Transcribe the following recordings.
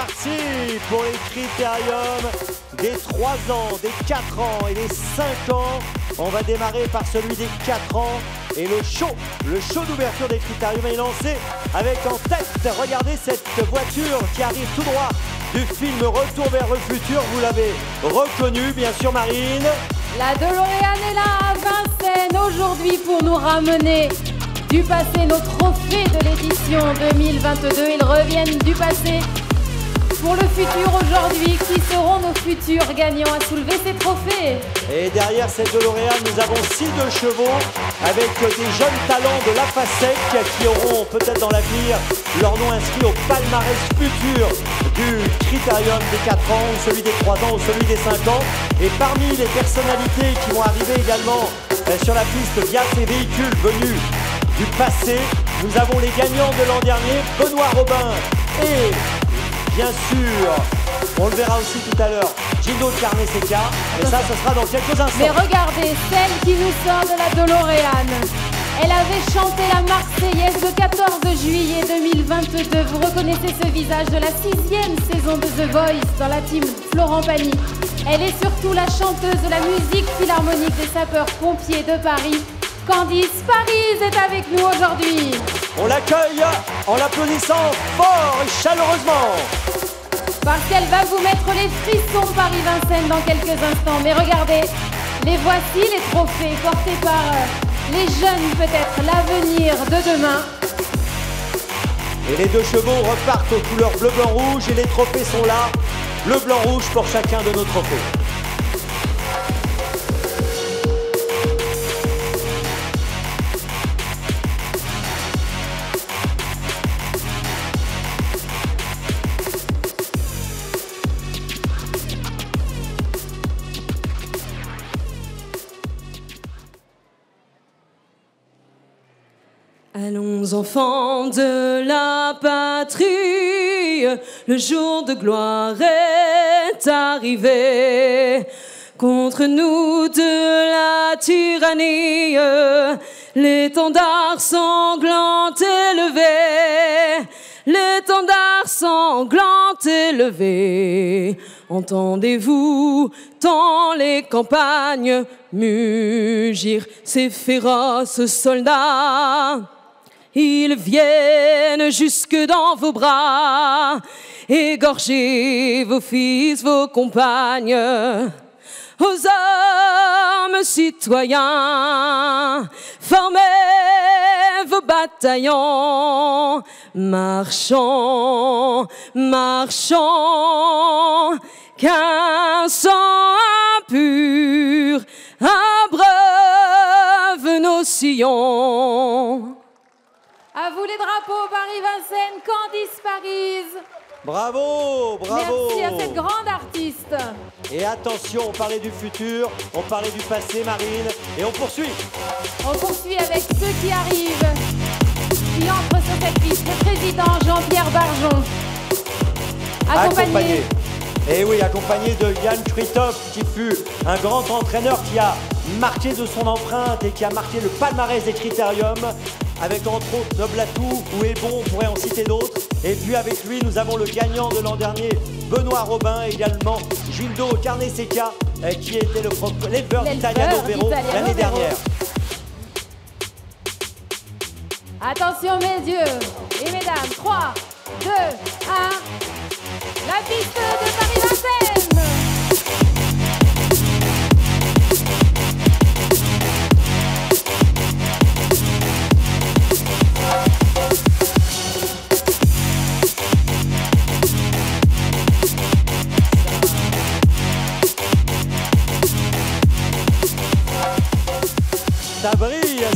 parti pour les critériums des 3 ans, des 4 ans et des 5 ans. On va démarrer par celui des 4 ans et le show d'ouverture des critériums est lancé avec en tête, regardez cette voiture qui arrive tout droit du film Retour vers le futur. Vous l'avez reconnu, bien sûr, Marine. La DeLorean est là à Vincennes aujourd'hui pour nous ramener du passé nos trophées de l'édition 2022. Ils reviennent du passé pour le futur aujourd'hui. Qui seront nos futurs gagnants à soulever ces trophées? Et derrière cette DeLorean, nous avons 6 de chevaux avec des jeunes talents de la FASEC qui auront peut-être dans l'avenir leur nom inscrit au palmarès futur du critérium des 4 ans, ou celui des 3 ans, ou celui des 5 ans. Et parmi les personnalités qui vont arriver également sur la piste via ces véhicules venus du passé, nous avons les gagnants de l'an dernier, Benoît Robin et bien sûr, on le verra aussi tout à l'heure, Gildo Carneseca, et ça, ce sera dans quelques instants. Mais regardez, celle qui nous sort de la DeLorean, elle avait chanté la Marseillaise le 14 juillet 2022. Vous reconnaissez ce visage de la 6e saison de The Voice dans la team Florent Pagny. Elle est surtout la chanteuse de la musique philharmonique des sapeurs-pompiers de Paris. Candice Paris est avec nous aujourd'hui. On l'accueille en l'applaudissant fort et chaleureusement. Parce qu'elle va vous mettre les frissons Paris-Vincennes dans quelques instants. Mais regardez, les voici les trophées portés par les jeunes, peut-être l'avenir de demain. Et les 2 chevaux repartent aux couleurs bleu, blanc, rouge et les trophées sont là. Bleu, blanc, rouge pour chacun de nos trophées. Allons enfants de la patrie, le jour de gloire est arrivé. Contre nous de la tyrannie, l'étendard sanglant élevé, l'étendard sanglant élevé. Entendez-vous dans les campagnes mugir ces féroces soldats? Ils viennent jusque dans vos bras, égorger vos fils, vos compagnes. Aux hommes citoyens, formez vos bataillons. Marchons, marchons, qu'un sang impur abreuve nos sillons. À vous les drapeaux, Paris-Vincennes, Candice Paris. Bravo, bravo. Merci à cette grande artiste. Et attention, on parlait du futur, on parlait du passé, Marine, et on poursuit. On poursuit avec ceux qui arrivent, qui entrent sur cette piste. Le président Jean-Pierre Barjon, accompagné. Et oui, accompagné de Yann Kritov, qui fut un grand entraîneur qui a marqué de son empreinte et qui a marqué le palmarès des critériums, avec entre autres Noblatou ou Ebon, on pourrait en citer d'autres. Et puis avec lui, nous avons le gagnant de l'an dernier, Benoît Robin, également Gildo Carneseca, qui était l'éleveur d'Italiano Vero l'année dernière. Attention messieurs et mesdames, 3, 2, 1, la piste de Paris-Vincennes.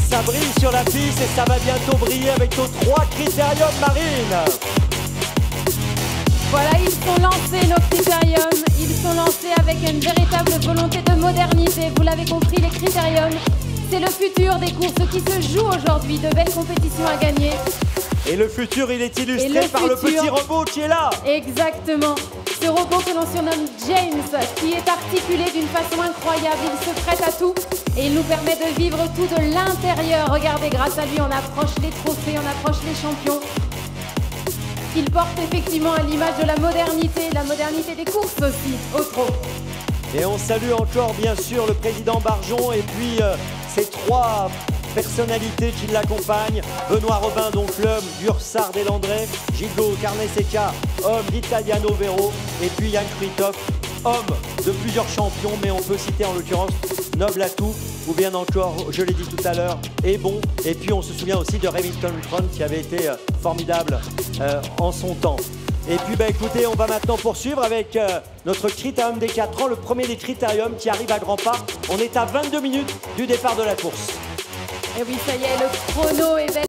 Ça brille sur la piste et ça va bientôt briller avec nos 3 critériums, Marine. Voilà, ils sont lancés nos critériums. Ils sont lancés avec une véritable volonté de modernité. Vous l'avez compris, les critériums, c'est le futur des courses qui se jouent aujourd'hui. De belles compétitions à gagner. Et le futur, il est illustré par le petit robot qui est là. Exactement. Ce robot que l'on surnomme James, qui est articulé d'une façon incroyable. Il se prête à tout et il nous permet de vivre tout de l'intérieur. Regardez, grâce à lui, on approche les trophées, on approche les champions. qu'il porte effectivement à l'image de la modernité des courses aussi, au trot. Et on salue encore bien sûr le président Barjon et puis ces trois personnalités qui l'accompagnent. Benoît Robin, donc l'homme d'Ursard des Landrés, Gildo Carneseca, homme d'Italiano Vero, et puis Yann Kruithoff, homme de plusieurs champions, mais on peut citer en l'occurrence Noble Atout, ou bien encore, je l'ai dit tout à l'heure, Ebon. Et puis on se souvient aussi de Remington Tron qui avait été formidable en son temps. Et puis écoutez, on va maintenant poursuivre avec notre critérium des 4 ans, le premier des critériums qui arrive à grands pas. On est à 22 minutes du départ de la course. Et oui, ça y est, le chrono est bel